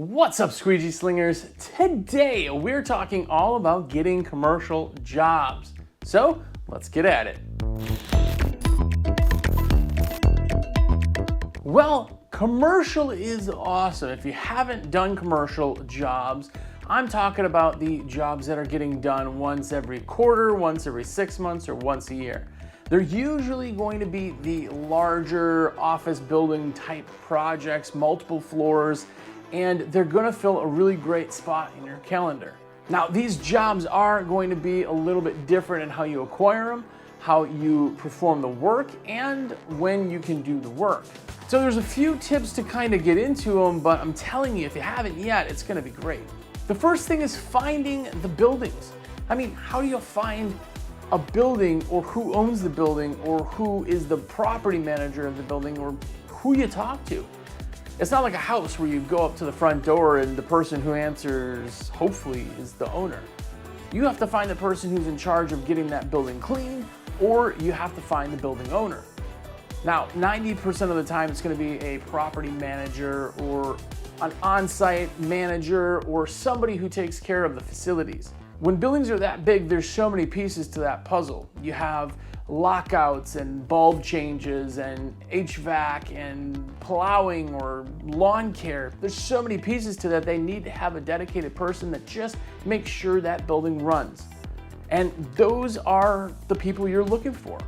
What's up, squeegee slingers? Today we're talking all about getting commercial jobs. So let's get at it. Well, commercial is awesome. If you haven't done commercial jobs, I'm talking about the jobs that are getting done once every quarter, once every 6 months, or once a year. They're usually going to be the larger office building type projects, multiple floors, and they're gonna fill a really great spot in your calendar. Now, these jobs are going to be a little bit different in how you acquire them, how you perform the work, and when you can do the work. So there's a few tips to kind of get into them, but I'm telling you, if you haven't yet, it's gonna be great. The first thing is finding the buildings. I mean, how do you find a building, or who owns the building, or who is the property manager of the building, or who you talk to? It's not like a house where you go up to the front door and the person who answers, hopefully, is the owner. You have to find the person who's in charge of getting that building clean, or you have to find the building owner. Now, 90% of the time, it's gonna be a property manager or an on-site manager or somebody who takes care of the facilities. When buildings are that big, there's so many pieces to that puzzle. You have lockouts and bulb changes and HVAC and plowing or lawn care. There's so many pieces to that. They need to have a dedicated person that just makes sure that building runs. And those are the people you're looking for.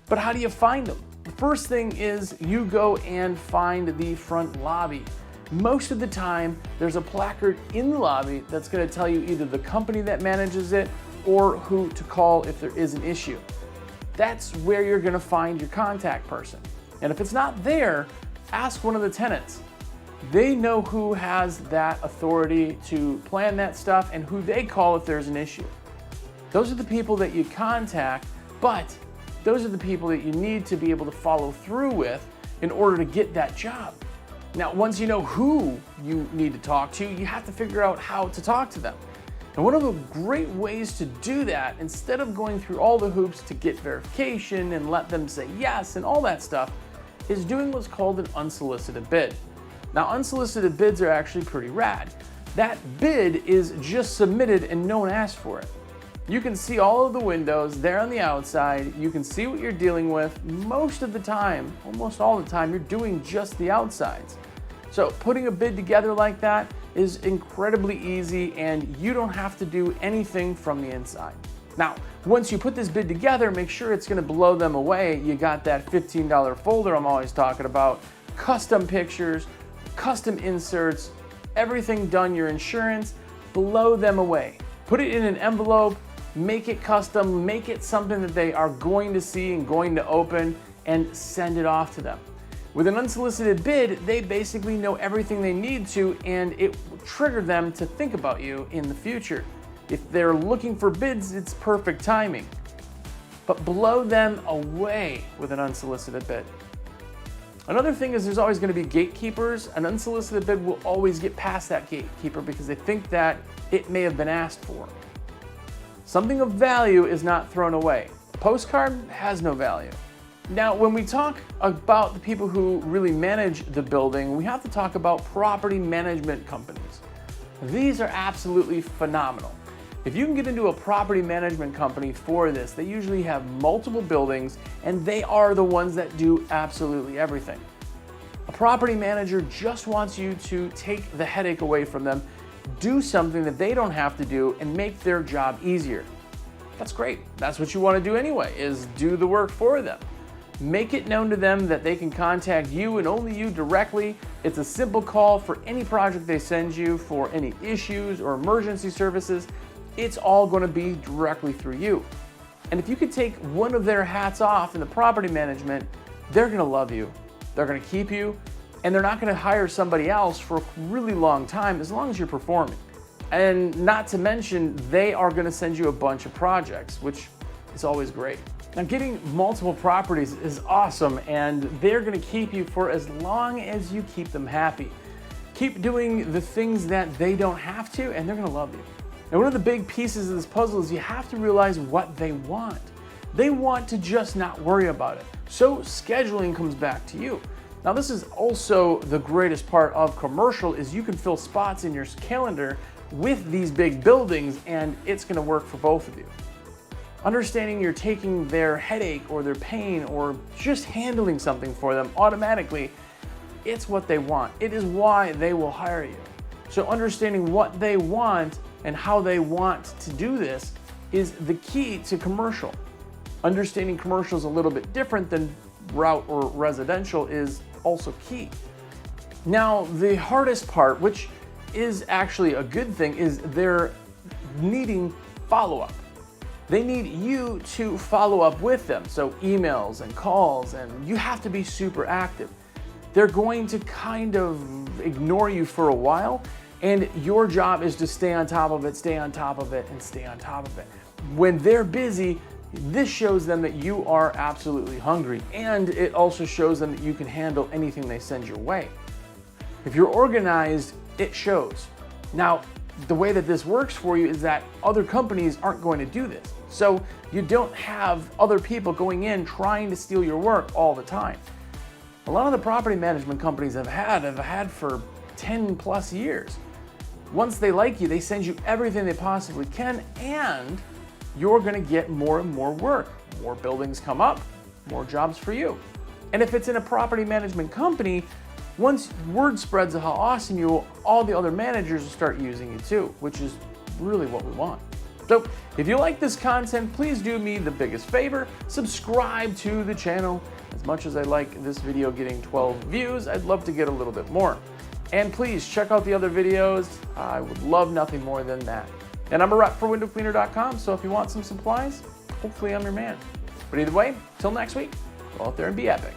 But how do you find them? The first thing is you go and find the front lobby. Most of the time, there's a placard in the lobby that's gonna tell you either the company that manages it or who to call if there is an issue. That's where you're gonna find your contact person. And if it's not there, ask one of the tenants. They know who has that authority to plan that stuff and who they call if there's an issue. Those are the people that you contact, but those are the people that you need to be able to follow through with in order to get that job. Now, once you know who you need to talk to, you have to figure out how to talk to them. And one of the great ways to do that, instead of going through all the hoops to get verification and let them say yes and all that stuff, is doing what's called an unsolicited bid. Now, unsolicited bids are actually pretty rad. That bid is just submitted and no one asked for it. You can see all of the windows there on the outside. You can see what you're dealing with. Most of the time, almost all the time, you're doing just the outsides. So putting a bid together like that is incredibly easy and you don't have to do anything from the inside. Now, once you put this bid together, make sure it's gonna blow them away. You got that $15 folder I'm always talking about, custom pictures, custom inserts, everything done, your insurance, blow them away. Put it in an envelope, make it custom, make it something that they are going to see and going to open, and send it off to them. With an unsolicited bid, they basically know everything they need to, and it will trigger them to think about you in the future. If they're looking for bids, it's perfect timing. But blow them away with an unsolicited bid. Another thing is there's always going to be gatekeepers. An unsolicited bid will always get past that gatekeeper because they think that it may have been asked for. Something of value is not thrown away. A postcard has no value. Now, when we talk about the people who really manage the building, we have to talk about property management companies. These are absolutely phenomenal. If you can get into a property management company for this, they usually have multiple buildings and they are the ones that do absolutely everything. A property manager just wants you to take the headache away from them, do something that they don't have to do, and make their job easier. That's great. That's what you want to do anyway, is do the work for them. Make it known to them that they can contact you and only you directly. It's a simple call for any project they send you, for any issues or emergency services. It's all going to be directly through you. And if you could take one of their hats off in the property management, they're going to love you. They're going to keep you, and they're not going to hire somebody else for a really long time as long as you're performing. And not to mention, they are going to send you a bunch of projects, which is always great. Now, getting multiple properties is awesome, and they're going to keep you for as long as you keep them happy. Keep doing the things that they don't have to, and they're going to love you. And one of the big pieces of this puzzle is you have to realize what they want. They want to just not worry about it. So scheduling comes back to you. Now, this is also the greatest part of commercial is you can fill spots in your calendar with these big buildings, and it's going to work for both of you. Understanding you're taking their headache or their pain or just handling something for them automatically, it's what they want. It is why they will hire you. So understanding what they want and how they want to do this is the key to commercial. Understanding commercial is a little bit different than route or residential is also key. Now, the hardest part, which is actually a good thing, is they're needing follow-up. They need you to follow up with them. So emails and calls, and you have to be super active. They're going to kind of ignore you for a while, and your job is to stay on top of it, stay on top of it, and stay on top of it. When they're busy, this shows them that you are absolutely hungry, and it also shows them that you can handle anything they send your way. If you're organized, it shows. Now, the way that this works for you is that other companies aren't going to do this. So you don't have other people going in trying to steal your work all the time. A lot of the property management companies have had for 10 plus years. Once they like you, they send you everything they possibly can, and you're gonna get more and more work. More buildings come up, more jobs for you. And if it's in a property management company, once word spreads of how awesome you are, all the other managers will start using you too, which is really what we want. So if you like this content, please do me the biggest favor, subscribe to the channel. As much as I like this video getting 12 views, I'd love to get a little bit more. And please check out the other videos. I would love nothing more than that. And I'm a rep for windowcleaner.com, so if you want some supplies, hopefully I'm your man. But either way, till next week, go out there and be epic.